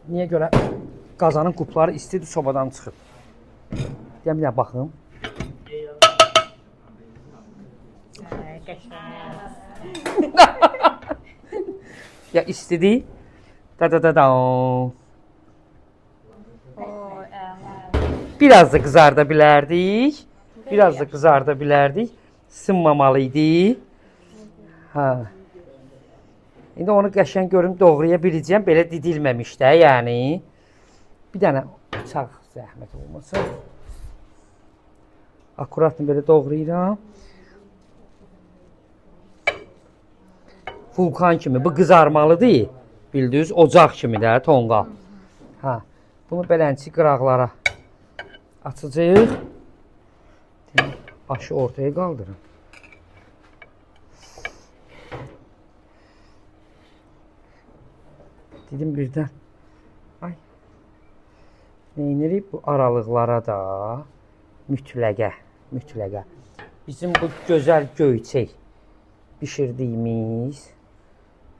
Niyə görə qazanın qupları istidir, sobadan çıxıb. Deyəm, bir də baxım. Ya istidir. Biraz da qızarda bilərdik. Biraz da qızarda bilərdik. Sınmamalı idi. Ha. İndi onu qəşəng görüm, doğraya biləcəm. Belə didilməmiş də, yəni. Bir dənə bıçaq zəhmət olmasın. Akuratını belə doğrayıram. Vulkan kimi. Bu qızarmalıdır. Bildiniz, ocaq kimi də, tonqal. Ha. Bunu belənçi qıraqlara açacağıq. Başı ortaya qaldırın. Dedim birdən. Ay. Neyinirik? Bu aralıqlara da mütləqə. Bizim bu gözəl göyçək bişirdiyimiz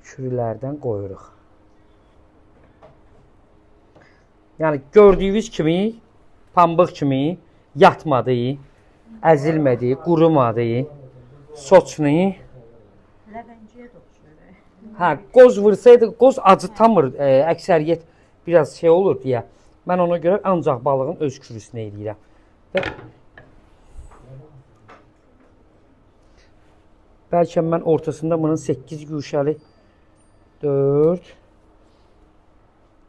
çürülərdən qoyuruq. Yəni gördüyünüz kimi pambıq kimi yatmadı, əzilmədi, qurumadı, soçnu. Hə, qoz vursaydı, qoz acıtamır, əksəriyyət biraz şey olur deyə. Mən ona görə ancaq balığın öz kürüsünü eləyirəm. Bəlkə mən ortasında bunun 8 güşəli 4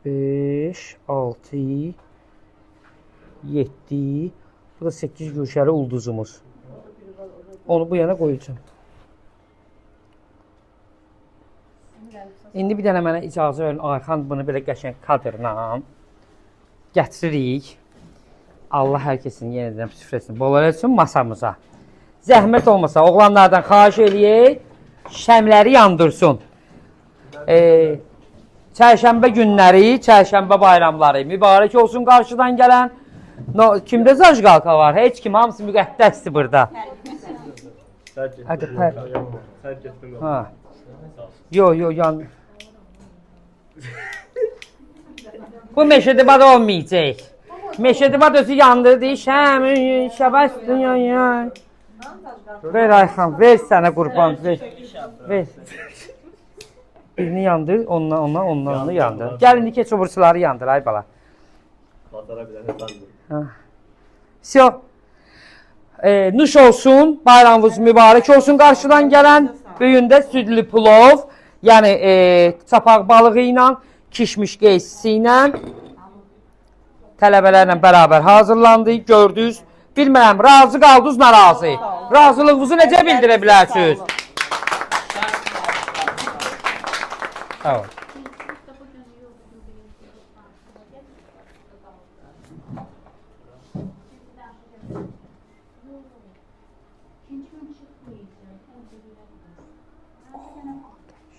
5 6 7 bu da 8 güşəli ulduzumuz. Onu bu yana qoyacağım. İndi bir dənə mənə icazə verin, Ayxan bunu belə qəşəng kadrla gətiririk. Allah hər kəsin yenidən süfrəsini bol eləsin masamıza. Zəhmət olmasa oğlanlardan xahiş eləyək, şəmləri yandırsın. Çərşənbə günləri, çərşənbə bayramları mübarək olsun qarşıdan gələn. Kimdə zajqalka var? Heç kim, hamısı müqəddəsdir burada. Yo, yan. Bu meşədibad olmayacaq. Meşədibad özü yandırdı, şəbəstin yan. Ver Ayxan, ver sənə qurban, ver. Birini yandır, ondan yandır. Gəl indi keç oburçuları yandır, ay bala. Всё. Nuş olsun, bayramınız mübarək olsun qarşıdan gələn. Böyündə südlü plov, yəni çapaq balığı ilə, kişmiş qeysisi ilə tələbələrlə bərabər hazırlandı, gördünüz. Bilmirəm, razı qaldınız, narazı. Razılığınızı necə bildirə bilərsiniz? Sağ olun.